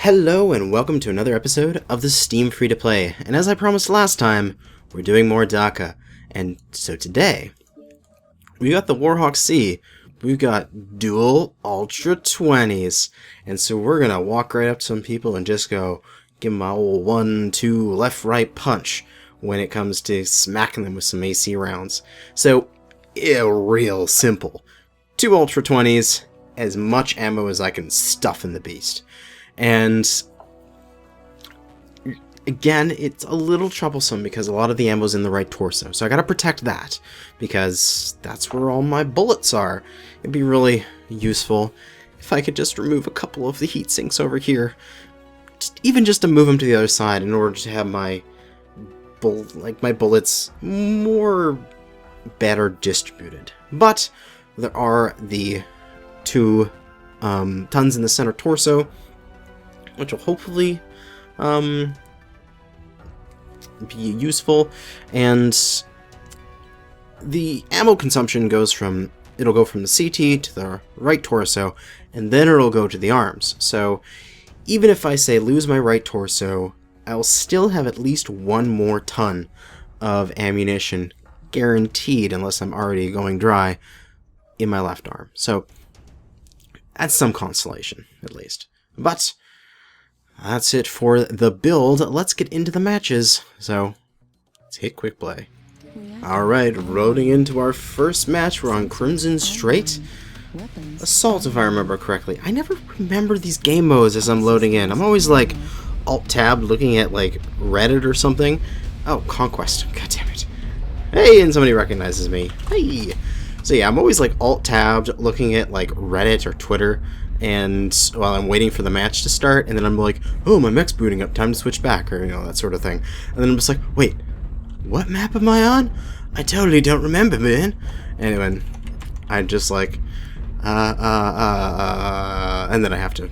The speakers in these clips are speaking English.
Hello and welcome to another episode of the Steam Free-to-Play, and as I promised last time, we're doing more Dakka. And so today, we got the Warhawk C, we've got dual Ultra 20s, and so we're gonna walk right up to some people and just go, give them a old 1-2 left-right punch when it comes to smacking them with some AC rounds. So, real simple. 2 Ultra 20s, as much ammo as I can stuff in the beast. And again, it's a little troublesome because a lot of the ammo's in the right torso. So I gotta protect that because that's where all my bullets are. It'd be really useful if I could just remove a couple of the heat sinks over here. Even just to move them to the other side in order to have my bullets more better distributed. But there are the 2 tons in the center torso, which will hopefully be useful, and the ammo consumption goes from, it'll go from the CT to the right torso, and then it'll go to the arms. So even if I say lose my right torso, I'll still have at least 1 more ton of ammunition guaranteed, unless I'm already going dry, in my left arm. So that's some consolation, at least. But that's it for the build. Let's get into the matches. So, let's hit quick play. Alright, loading into our first match. We're on Crimson Strait. Assault, if I remember correctly. I never remember these game modes as I'm loading in. I'm always like Alt-Tab looking at like Reddit or something. Oh, Conquest. God damn it. Hey, and somebody recognizes me. Hey! So yeah, I'm always like Alt-Tabbed looking at like Reddit or Twitter, and while I'm waiting for the match to start, and then I'm like, oh, my mech's booting up, time to switch back, or, you know, that sort of thing. And then I'm just like, wait, what map am I on? I totally don't remember, man. Anyway, I just like, and then I have to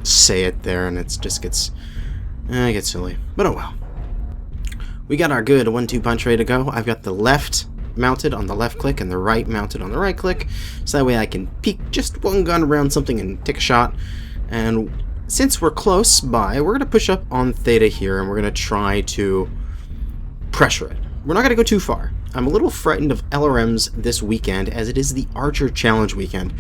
say it there, and it just gets silly. But oh well. We got our good 1-2 punch ready to go. I've got the left mounted on the left click and the right mounted on the right click, so that way I can peek just one gun around something and take a shot. And since we're close by, we're going to push up on Theta here, and we're going to try to pressure it. We're not going to go too far. I'm a little frightened of LRMs this weekend, as it is the Archer Challenge weekend,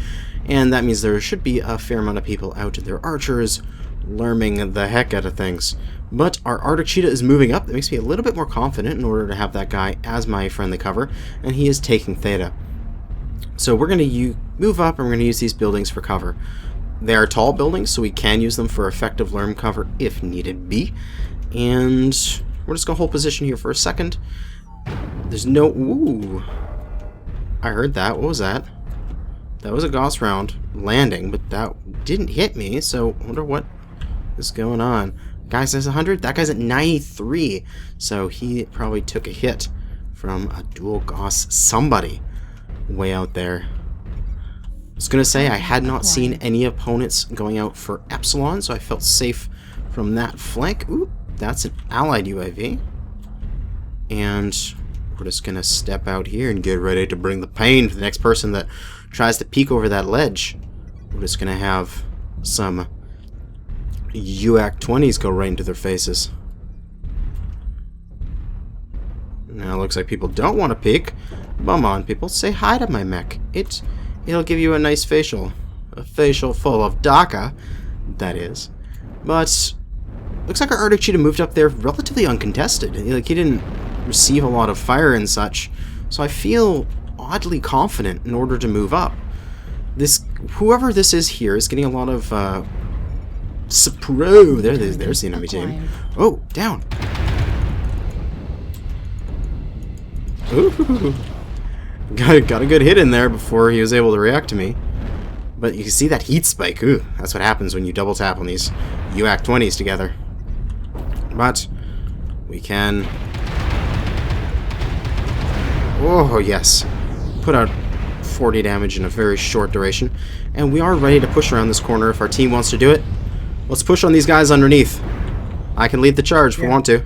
and that means there should be a fair amount of people out to their archers lerming the heck out of things. But our Arctic Cheetah is moving up. That makes me a little bit more confident in order to have that guy as my friendly cover, and he is taking Theta. So we're going to move up, and we're going to use these buildings for cover. They are tall buildings, so we can use them for effective lerm cover if needed be. And we're just going to hold position here for a second. There's no... Ooh. I heard that. What was that? That was a Gauss round landing, but that didn't hit me, so I wonder what is going on. Guy says 100, that guy's at 93, so he probably took a hit from a dual Gauss somebody way out there. I was going to say I had not seen any opponents going out for Epsilon, so I felt safe from that flank. Ooh, that's an allied UAV. And we're just going to step out here and get ready to bring the pain to the next person that tries to peek over that ledge. We're just going to have some UAC-20s go right into their faces. Now it looks like people don't want to peek. Come on, people, say hi to my mech. It'll give you a nice facial. A facial full of Dakka, that is. But looks like our Arctic Cheetah moved up there relatively uncontested. Like, he didn't receive a lot of fire and such, so I feel oddly confident in order to move up. Whoever this is here is getting a lot of there's the enemy team. Oh, down. Ooh. Got a good hit in there before he was able to react to me. But you can see that heat spike. Ooh, that's what happens when you double tap on these UAC-20s together. But we can... Oh, yes. Put out 40 damage in a very short duration. And we are ready to push around this corner if our team wants to do it. Let's push on these guys underneath. I can lead the charge if we want to.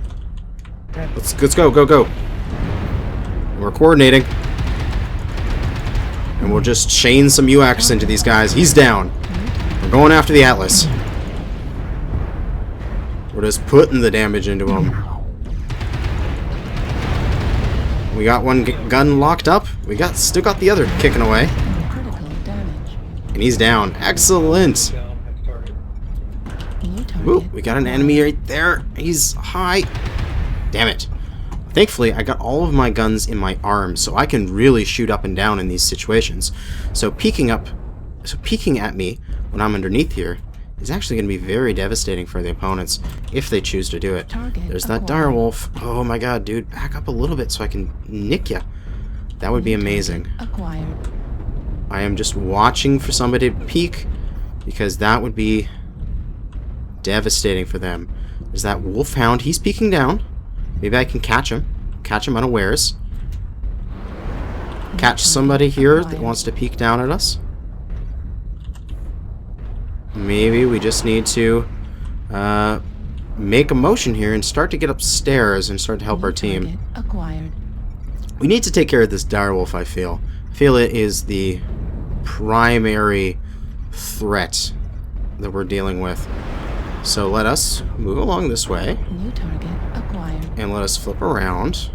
Let's go. We're coordinating. And we'll just chain some UACs into these guys. He's down. We're going after the Atlas. We're just putting the damage into him. We got one gun locked up. We still got the other kicking away. And he's down. Excellent. Ooh, we got an enemy right there. He's high. Damn it. Thankfully, I got all of my guns in my arms, so I can really shoot up and down in these situations. So peeking at me when I'm underneath here is actually going to be very devastating for the opponents if they choose to do it. There's that direwolf. Oh my god, dude, back up a little bit so I can nick ya. That would be amazing. I am just watching for somebody to peek, because that would be devastating for them. There's that wolfhound. He's peeking down. Maybe I can catch him. Catch him unawares. Catch somebody here that wants to peek down at us. Maybe we just need to make a motion here and start to get upstairs and start to help our team. We need to take care of this direwolf, I feel. I feel it is the primary threat that we're dealing with. So let us move along this way. And let us flip around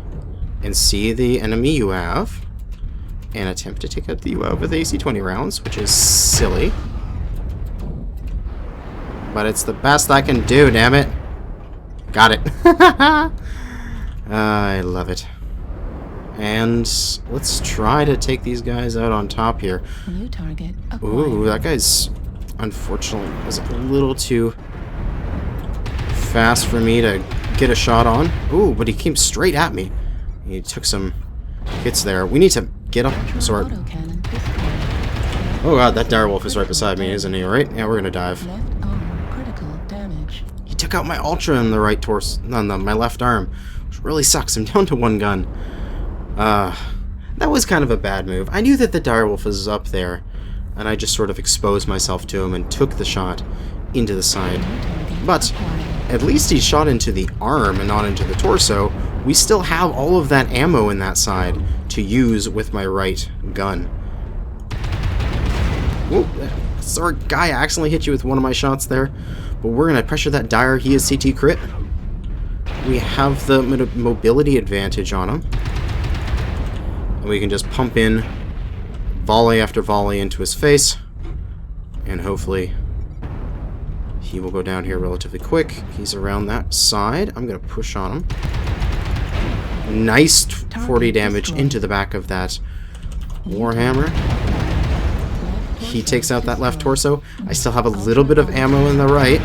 and see the enemy you have. And attempt to take out the UAV with AC-20 rounds, which is silly. But it's the best I can do, damn it. Got it. I love it. And let's try to take these guys out on top here. Ooh, that guy's unfortunately was a little too fast for me to get a shot on. Ooh, but he came straight at me. He took some hits there. We need to get up. Sorry. Oh god, that direwolf is right beside me, isn't he? Right? Yeah, we're gonna dive. He took out my ultra in the right torso, no, my left arm, which really sucks. I'm down to one gun. That was kind of a bad move. I knew that the direwolf was up there, and I just sort of exposed myself to him and took the shot into the side. But at least he shot into the arm and not into the torso. We still have all of that ammo in that side to use with my right gun. Whoa, sorry, guy, I accidentally hit you with one of my shots there. But we're going to pressure that dire. He is CT crit. We have the mobility advantage on him. And we can just pump in volley after volley into his face. And hopefully he will go down here relatively quick. He's around that side. I'm going to push on him. Nice 40 damage into the back of that Warhammer. He takes out that left torso. I still have a little bit of ammo in the right.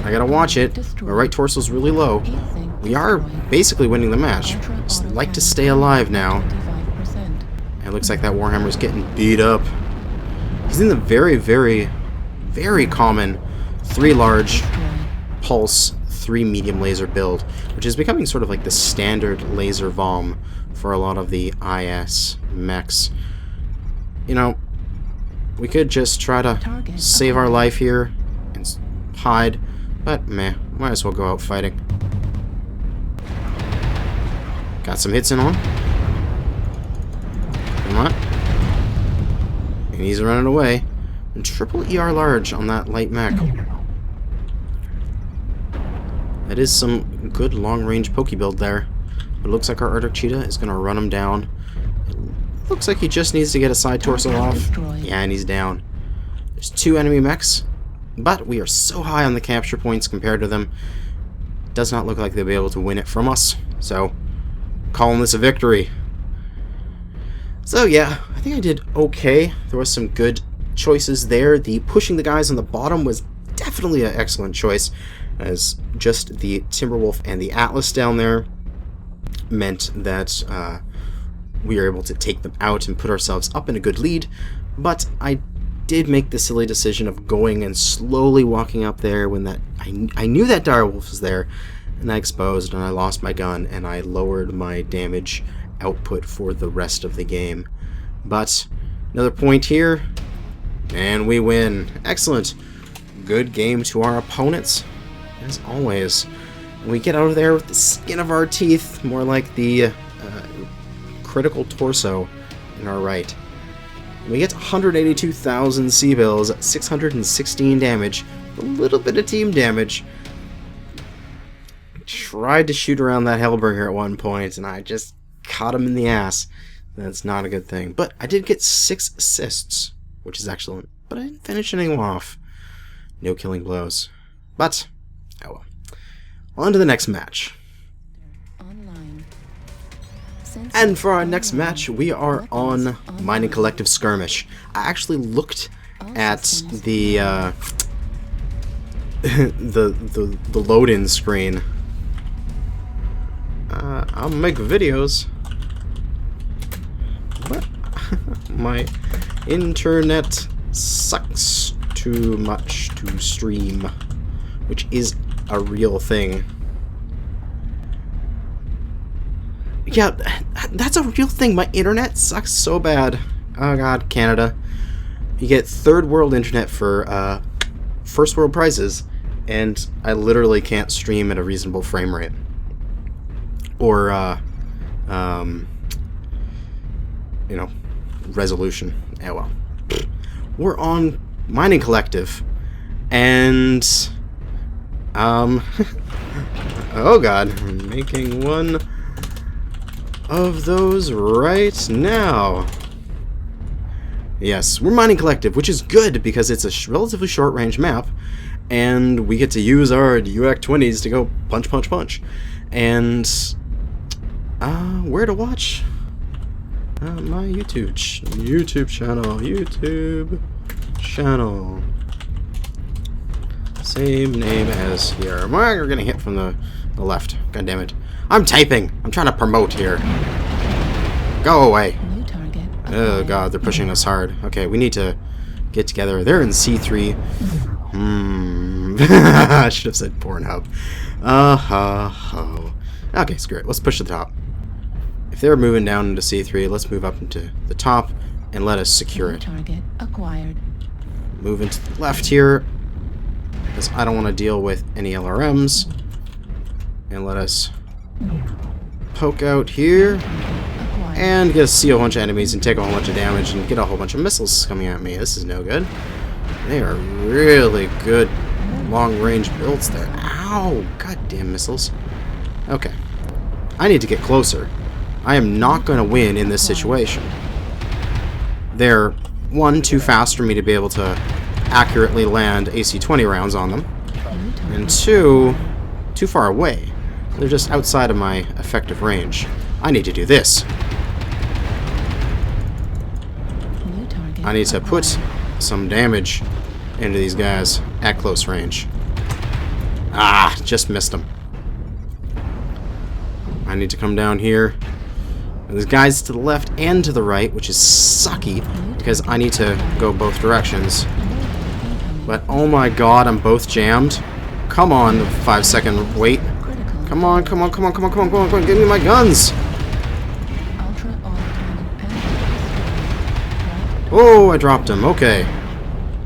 I gotta watch it. My right torso's really low. We are basically winning the match. Just like to stay alive now. And it looks like that Warhammer's getting beat up. He's in the very, very, very common 3 large pulse, 3 medium laser build, which is becoming sort of like the standard laser vom for a lot of the IS mechs. You know, we could just try to save our life here and hide, but meh, might as well go out fighting. Got some hits in on. Come on. And he's running away. And triple ER large on that light mech. That is some good long-range pokey build there. But it looks like our Arctic Cheetah is going to run him down. Looks like he just needs to get a side torso off. Yeah, and he's down. There's 2 enemy mechs, but we are so high on the capture points compared to them. Does not look like they'll be able to win it from us. So, calling this a victory. So yeah, I think I did okay. There was some good choices there. The pushing the guys on the bottom was definitely an excellent choice, as just the Timberwolf and the Atlas down there meant that we were able to take them out and put ourselves up in a good lead. But I did make the silly decision of going and slowly walking up there when that I knew that direwolf was there, and I exposed and I lost my gun and I lowered my damage output for the rest of the game. But another point here, and we win. Excellent. Good game to our opponents, as always. And we get out of there with the skin of our teeth, more like the critical torso in our right. We get 182,000 C-bills, 616 damage, a little bit of team damage. Tried to shoot around that Hellbringer at one point, and I just caught him in the ass. That's not a good thing. But I did get 6 assists, which is excellent. But I didn't finish anyone off. No killing blows. But, oh well. On to the next match. And for our next match, we are on Mining Collective Skirmish. I actually looked at the the load-in screen. I'll make videos, but my internet sucks too much to stream, which is a real thing. Yeah, that's a real thing. My internet sucks so bad. Oh god, Canada. You get third world internet for first world prices, and I literally can't stream at a reasonable frame rate. Or, you know, resolution. Yeah, well. We're on Mining Collective, and, oh god, I'm making one of those right now. Yes, we're Mining Collective, which is good because it's a relatively short-range map, and we get to use our UAC-20s to go punch, punch, punch. And, where to watch? My YouTube channel. Same name as here. We're getting hit from the left. God damn it. I'm typing. I'm trying to promote here. Go away. Oh god, they're pushing us hard. Okay, we need to get together. They're in C3. I should have said Pornhub. Okay, screw it. Let's push to the top. If they're moving down into C3, let's move up into the top and let us secure it. Target acquired. Move into the left here, because I don't want to deal with any LRMs. And let us poke out here and get to see a bunch of enemies and take a whole bunch of damage and get a whole bunch of missiles coming at me. This is no good. They are really good long-range builds there. Ow! Goddamn missiles. Okay. I need to get closer. I am not going to win in this situation. They're, 1, too fast for me to be able to accurately land AC-20 rounds on them. And 2, too far away. They're just outside of my effective range. I need to do this. I need to put some damage into these guys at close range. Ah, just missed them. I need to come down here. And there's guys to the left and to the right, which is sucky, because I need to go both directions. But oh my god, I'm both jammed. Come on, 5-second wait. Come on, come on, come on, come on, come on, come on, come on, give me my guns! Oh, I dropped him, okay.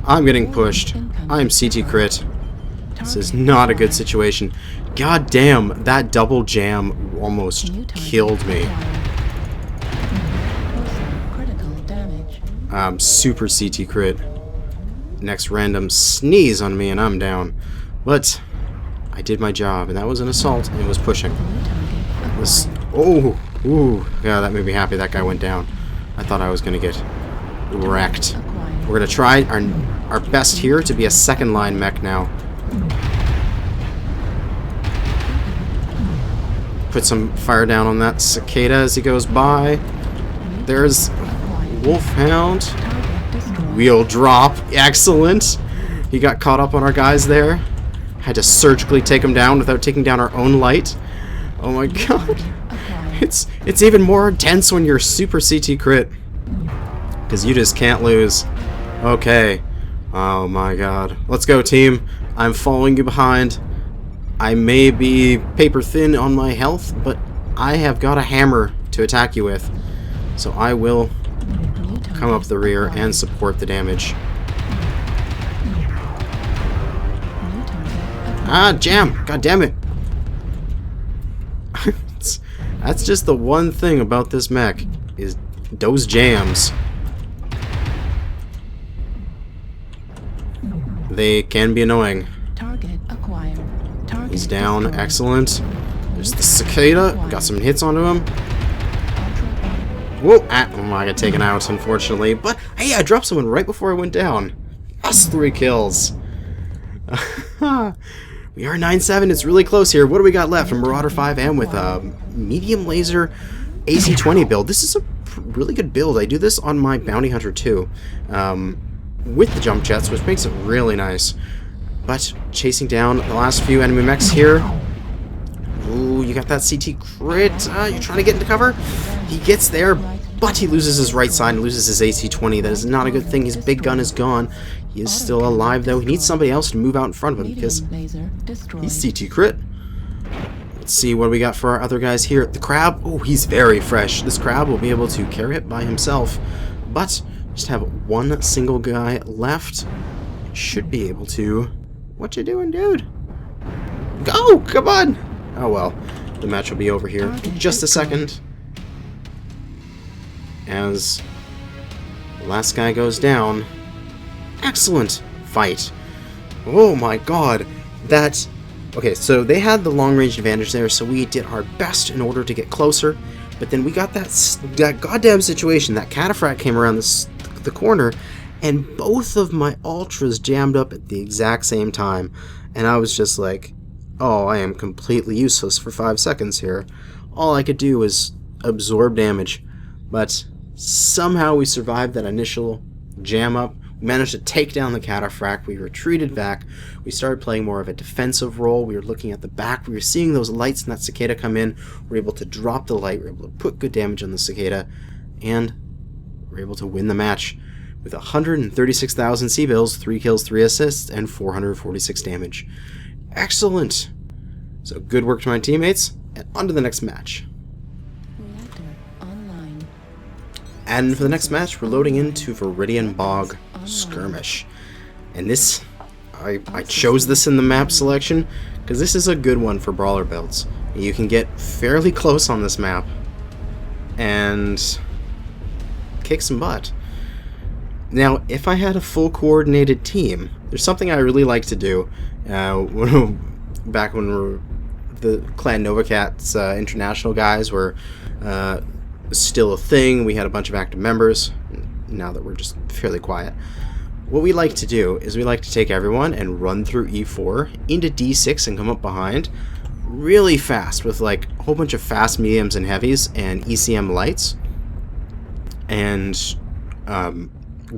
I'm getting pushed. I'm CT crit. This is not a good situation. God damn, that double jam almost killed me. Super CT crit. Next random sneeze on me and I'm down. But I did my job, and that was an assault, and it was pushing. This, oh, ooh, yeah, that made me happy that guy went down. I thought I was gonna get wrecked. We're gonna try our best here to be a second line mech now. Put some fire down on that cicada as he goes by. There's Wolfhound. Wheel drop. Excellent. He got caught up on our guys there. Had to surgically take him down without taking down our own light. Oh my god. It's even more intense when you're super CT crit. Because you just can't lose. Okay. Oh my god. Let's go, team. I'm following you behind. I may be paper thin on my health, but I have got a hammer to attack you with. So I will come up the rear and support the damage. Ah, jam! God damn it! That's just the one thing about this mech, is those jams. they can be annoying. Target acquired. Target He's down. destroyed. Excellent. There's the cicada. Got some hits onto him. Ultra Whoa! Oh, I got taken out, unfortunately. But, hey, I dropped someone right before I went down. That's 3 kills. We are 9-7. It's really close here. What do we got left? A Marauder 5M with a medium laser AC-20 build. This is a really good build. I do this on my Bounty Hunter too, with the jump jets, which makes it really nice. But chasing down the last few enemy mechs here. Ooh, you got that CT crit. You're trying to get into cover. He gets there, but he loses his right side and loses his AC-20. That is not a good thing. His big gun is gone. He is still alive, though. He needs somebody else to move out in front of him because he's CT crit. Let's see what we got for our other guys here. The crab. Oh, he's very fresh. This crab will be able to carry it by himself, but just have one single guy left. Should be able to. What you doing, dude? Go! Come on! Oh well, the match will be over here in just a second. As the last guy goes down. Excellent fight. Oh my god. That... Okay, so they had the long-range advantage there, so we did our best in order to get closer. But then we got that goddamn situation. That cataphract came around the corner, and both of my ultras jammed up at the exact same time. And I was just like, oh, I am completely useless for 5 seconds here. All I could do was absorb damage. But somehow we survived that initial jam up. We managed to take down the cataphract. We retreated back. We started playing more of a defensive role. We were looking at the back. We were seeing those lights and that cicada come in. We were able to drop the light. We were able to put good damage on the cicada. And we were able to win the match with 136,000 C-bills, 3 kills, 3 assists, and 446 damage. Excellent! So good work to my teammates, and on to the next match. reactor online. And for the next match, we're loading into Viridian Bog skirmish. And this, I chose this in the map selection because this is a good one for brawler builds. You can get fairly close on this map and kick some butt. Now, if I had a full coordinated team, there's something I really like to do. Back when the Clan Novacat's international guys were still a thing, we had a bunch of active members. Now that we're just fairly quiet, what we like to do is we like to take everyone and run through E4 into D6 and come up behind really fast with like a whole bunch of fast mediums and heavies and ECM lights and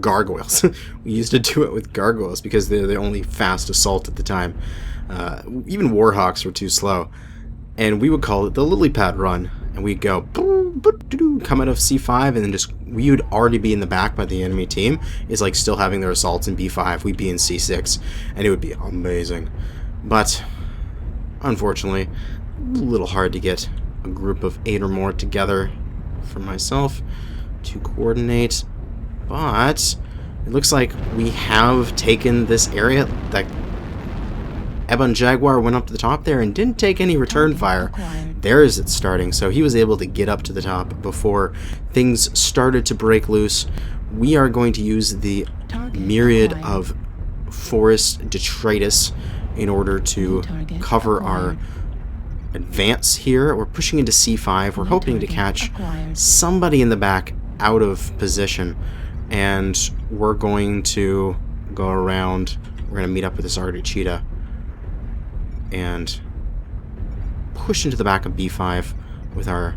gargoyles. We used to do it with gargoyles because they're the only fast assault at the time. Even Warhawks were too slow, and we would call it the lily pad run, and we'd go come out of C5, and then just we would already be in the back by the enemy team. It's like still having their assaults in B5. We'd be in C6, and it would be amazing. But unfortunately, a little hard to get a group of 8 or more together for myself to coordinate. But it looks like we have taken this area. That Ebon Jaguar went up to the top there and didn't take any return fire. There's it starting, so he was able to get up to the top before things started to break loose. We are going to use the myriad of forest detritus in order to cover our advance here. We're pushing into C5. We're hoping to catch somebody in the back out of position, and we're going to go around. We're going to meet up with this Arctic Cheetah and push into the back of B5 with our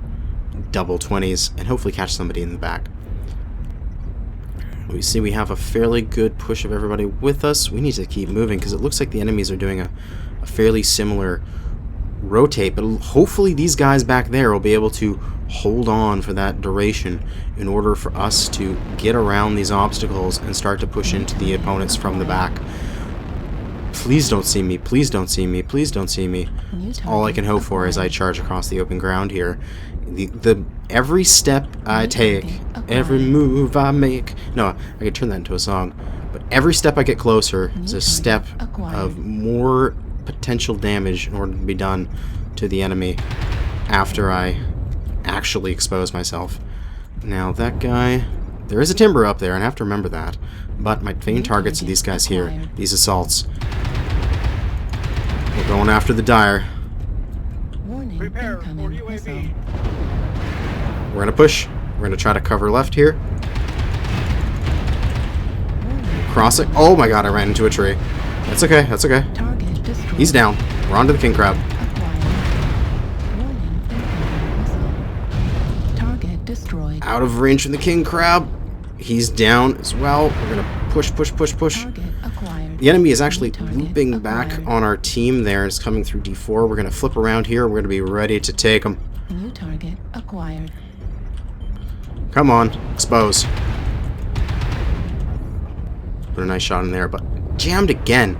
double 20s and hopefully catch somebody in the back. We see we have a fairly good push of everybody with us. We need to keep moving because it looks like the enemies are doing a fairly similar rotate, but hopefully these guys back there will be able to hold on for that duration in order for us to get around these obstacles and start to push into the opponents from the back. Please don't see me, please don't see me, please don't see me. All I can hope for as I charge across the open ground here. Every step I take, every move I make. No, I could turn that into a song. But every step I get closer is a step of more potential damage in order to be done to the enemy after I actually expose myself. Now that guy, there is a timber up there, and I have to remember that. But my main targets are these guys here, these assaults. We're going after the Dire. Warning, Prepare for incoming UAV. missile. We're gonna push. We're gonna try to cover left here. Cross it. Oh my god, I ran into a tree. That's okay, that's okay. Target destroyed. He's down. We're on to the king crab. Acquired. Warning, incoming missile. Target destroyed. Out of range from the king crab. He's down as well. We're gonna push. Target acquired. The enemy is actually Target looping back acquired. on our team there. It's coming through D4. We're gonna flip around here. We're gonna be ready to take him. New target acquired. Come on, expose. Put a nice shot in there, but jammed again.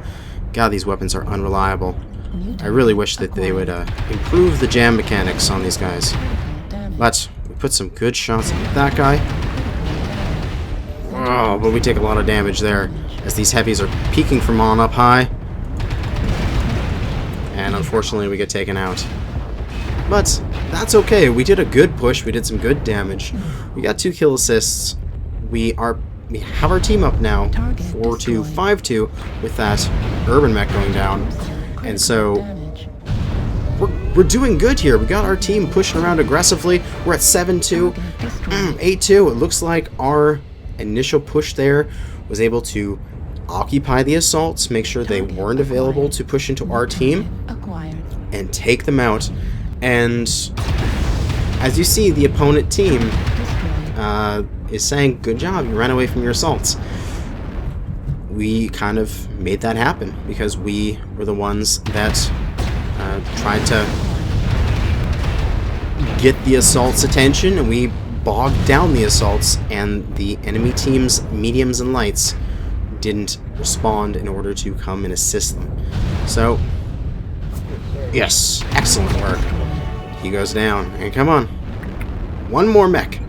God, these weapons are unreliable. New I really target wish that they would acquired. improve the jam mechanics on these guys. Critical damage. But we put some good shots at that guy. Oh, but we take a lot of damage there as these heavies are peeking from on up high. And unfortunately we get taken out. But that's okay. We did a good push. We did some good damage. We got 2 kill assists. We have our team up now, 4-2, 5-2, with that urban mech going down. And so Damage. we're doing good here. We got our team pushing around aggressively. We're at 7-2, Target destroyed. 8-2. It looks like our initial push there was able to occupy the assaults, make sure they Target weren't available acquired. to push into our team, Acquired. and take them out. And as you see, the opponent team Destroyed. is saying, good job, you ran away from your assaults. We kind of made that happen because we were the ones that tried to get the assault's attention, and we bogged down the assaults, and the enemy team's mediums and lights didn't respond in order to come and assist them. So, yes, excellent work. He goes down, and come on, one more mech.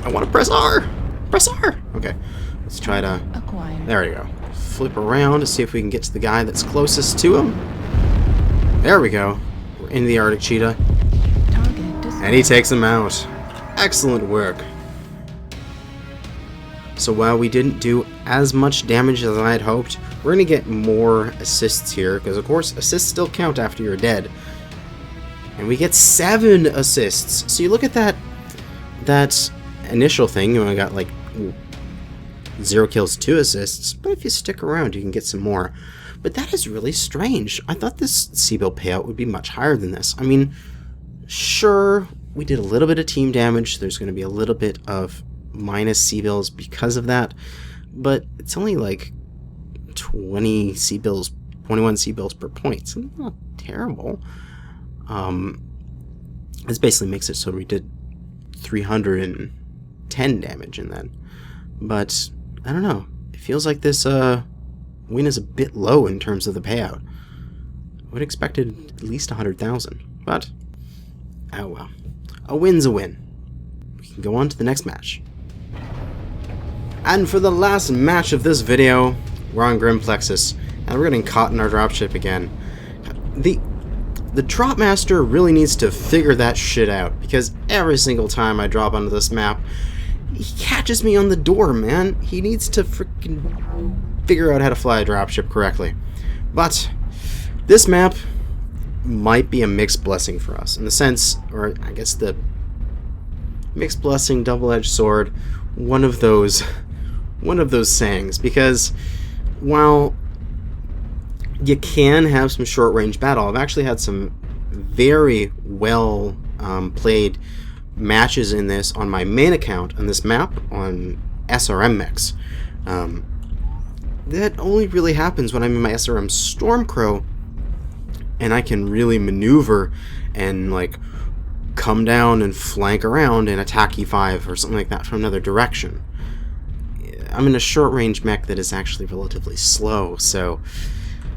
I want to press R! Press R! Okay, let's try to... Acquired. There we go. Flip around to see if we can get to the guy that's closest to him. There we go. We're in the Arctic Cheetah. Target destroyed. And he takes him out. Excellent work. So while we didn't do as much damage as I had hoped, we're going to get more assists here, because of course assists still count after you're dead. And we get 7 assists. So you look at that initial thing, you only got like 0 kills, 2 assists, but if you stick around you can get some more. But that is really strange. I thought this C-bill payout would be much higher than this. I mean, sure, we did a little bit of team damage. There's going to be a little bit of minus C-bills because of that, but it's only like 20 C-bills, 21 C-bills per point. So not terrible. This basically makes it so we did 310 damage in that. But I don't know. It feels like this win is a bit low in terms of the payout. I would have expected at least 100,000, but oh well. A win's a win. We can go on to the next match. And for the last match of this video, we're on Grim Plexus, and we're getting caught in our dropship again. The drop master really needs to figure that shit out, because every single time I drop onto this map, he catches me on the door, man. He needs to freaking figure out how to fly a dropship correctly. But this map might be a mixed blessing for us, in the sense, or I guess the mixed blessing, double-edged sword, one of those sayings, because while you can have some short-range battle, I've actually had some very well played matches in this on my main account on this map on SRM mechs. That only really happens when I'm in my SRM Stormcrow and I can really maneuver and like come down and flank around and attack E5 or something like that from another direction. I'm in a short-range mech that is actually relatively slow, so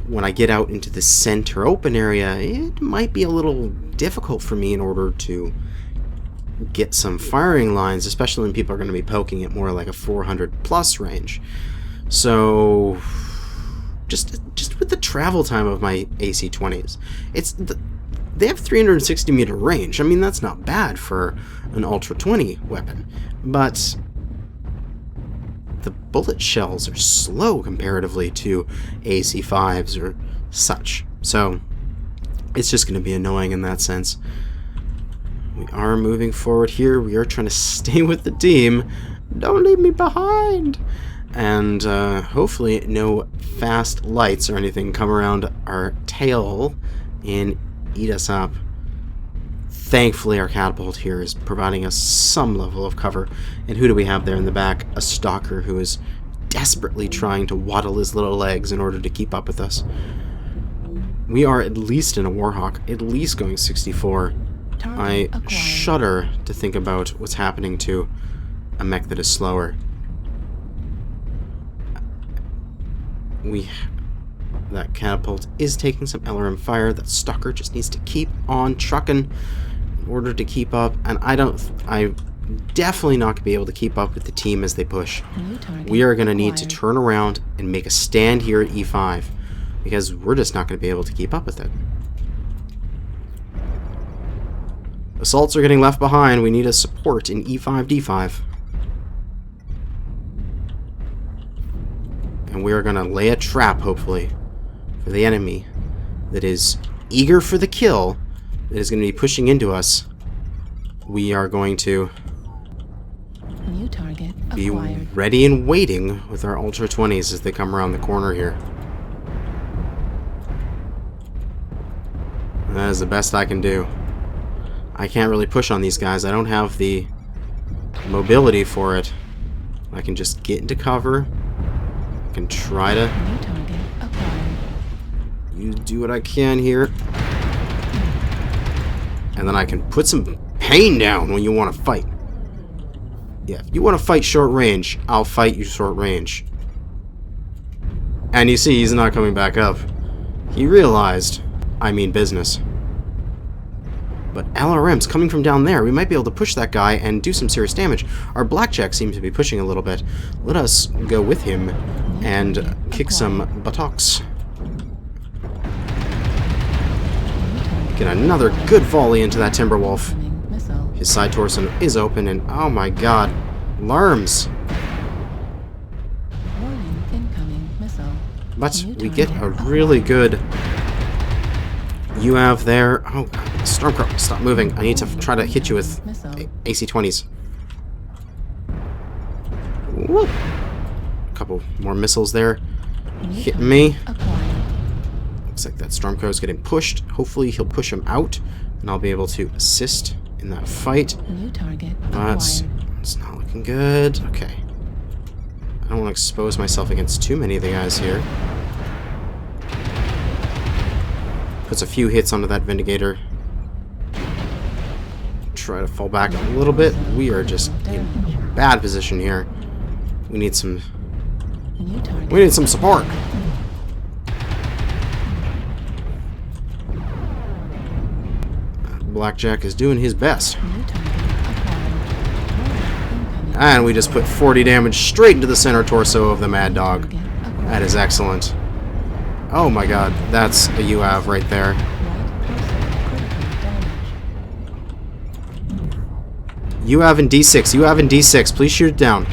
when I get out into the center open area, it might be a little difficult for me in order to get some firing lines, especially when people are going to be poking at more like a 400 plus range. So just with the travel time of my AC-20s, they have 360 meter range. I mean, that's not bad for an Ultra 20 weapon, but the bullet shells are slow comparatively to AC5s or such. So it's just going to be annoying in that sense. We are moving forward here. We are trying to stay with the team. Don't leave me behind. And hopefully no fast lights or anything come around our tail and eat us up. Thankfully, our catapult here is providing us some level of cover. And who do we have there in the back? A stalker who is desperately trying to waddle his little legs in order to keep up with us. We are at least in a Warhawk, at least going 64. I shudder to think about what's happening to a mech that is slower. That catapult is taking some LRM fire. That stalker just needs to keep on trucking in order to keep up. And I'm definitely not going to be able to keep up with the team as they push. We are going to need to turn around and make a stand here at E5 because we're just not going to be able to keep up with it. Assaults are getting left behind. We need a support in E5, D5. And we are going to lay a trap, hopefully, for the enemy that is eager for the kill, that is going to be pushing into us. We are going to New target be acquired. ready and waiting with our Ultra 20s as they come around the corner here. That is the best I can do. I can't really push on these guys. I don't have the mobility for it. I can just get into cover. I can try to New target acquired. do what I can here. And then I can put some pain down when you want to fight. Yeah, if you want to fight short range, I'll fight you short range. And you see, he's not coming back up. He realized I mean business. But LRM's coming from down there. We might be able to push that guy and do some serious damage. Our blackjack seems to be pushing a little bit. Let us go with him and kick some buttocks. Get another good volley into that Timberwolf. Incoming missile. His side torso is open and oh my god, Lerms. Warning, incoming missile. But New we get a target really good UAV there. Oh, Stormcrow, stop moving. I need to try to hit you with AC-20s. Whoop. A couple more missiles there. Hitting me. acquired. Looks like that Stormcrow is getting pushed. Hopefully he'll push him out, and I'll be able to assist in that fight. New target But acquired. it's not looking good. Okay. I don't want to expose myself against too many of the guys here. Puts a few hits onto that Vindicator. Try to fall back a little bit. We are just in bad position here. We need some New target. We need some support. Blackjack is doing his best. New target acquired. Incoming And we just put 40 damage straight into the center torso of the Mad Dog. target acquired. That is excellent. Oh my god, that's a UAV right there. UAV and D6, UAV and D6, please shoot it down.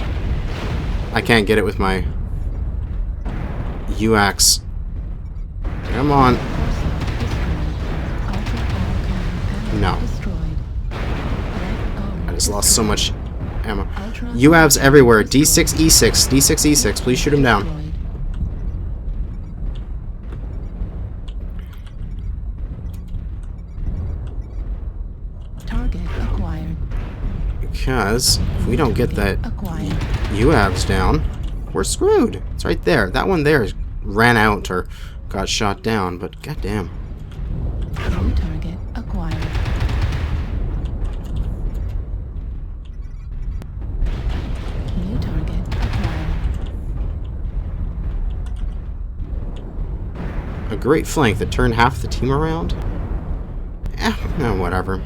I can't get it with my UAX. Come on. No. I just lost so much ammo. UAVs everywhere. D6, E6, D6, E6, please shoot him down. Target acquired. Because if we don't get that Acquired. UAVs down, we're screwed. It's right there. That one there ran out or got shot down, but goddamn. New target acquired. New target acquired. A great flank that turned half the team around? Whatever. Warning,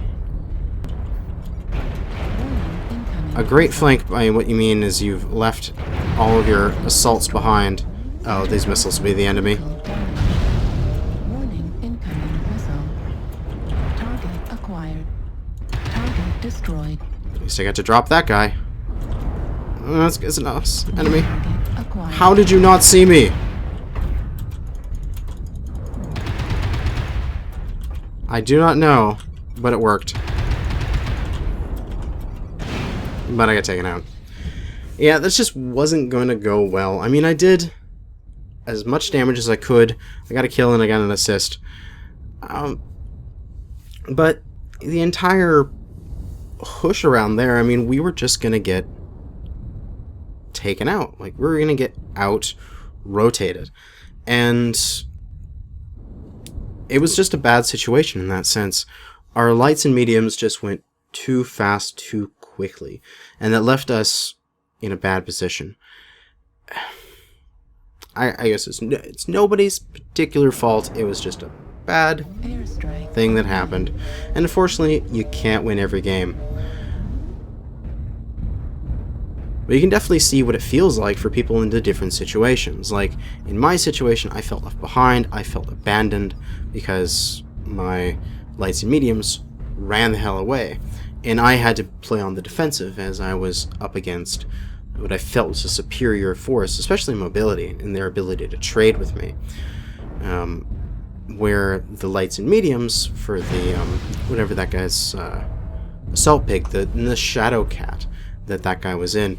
incoming A great flank by what you mean is you've left all of your assaults behind. Oh, these missiles will be the enemy. missile damage. Warning, incoming missile. Target acquired. Target destroyed. At least I got to drop that guy. That's good enough. Enemy. Target acquired. How did you not see me? I do not know, but it worked. But I got taken out. Yeah, this just wasn't going to go well. I mean, I did as much damage as I could. I got a kill and I got an assist. But the entire push around there, I mean, we were just going to get taken out. Like, we were going to get out-rotated. And it was just a bad situation in that sense. Our lights and mediums just went too fast, too quickly. And that left us in a bad position. I guess it's nobody's particular fault. It was just a bad thing that happened. And unfortunately, you can't win every game. But you can definitely see what it feels like for people in the different situations. Like, in my situation, I felt left behind, I felt abandoned, because my lights and mediums ran the hell away. And I had to play on the defensive as I was up against what I felt was a superior force, especially mobility, and their ability to trade with me. Where the lights and mediums for the, whatever that guy's, assault pig, the shadow cat that guy was in,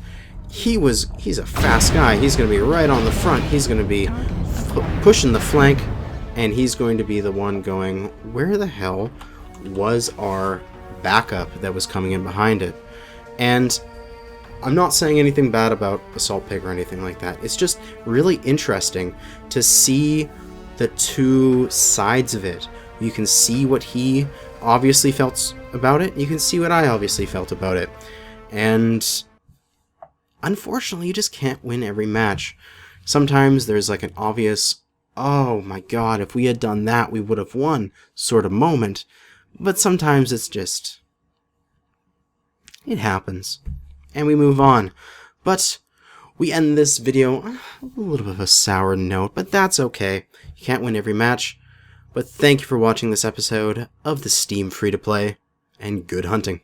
he's a fast guy. He's going to be right on the front. He's going to be pushing the flank, and he's going to be the one going, where the hell was our backup that was coming in behind it? And I'm not saying anything bad about Assault Pig or anything like that. It's just really interesting to see the two sides of it. You can see what he obviously felt about it. You can see what I obviously felt about it. And unfortunately, you just can't win every match. Sometimes there's like an obvious, oh my god, if we had done that, we would have won sort of moment. But sometimes it's just, it happens. And we move on. But we end this video on a little bit of a sour note, but that's okay. You can't win every match. But thank you for watching this episode of the Steam Free-to-Play, and good hunting.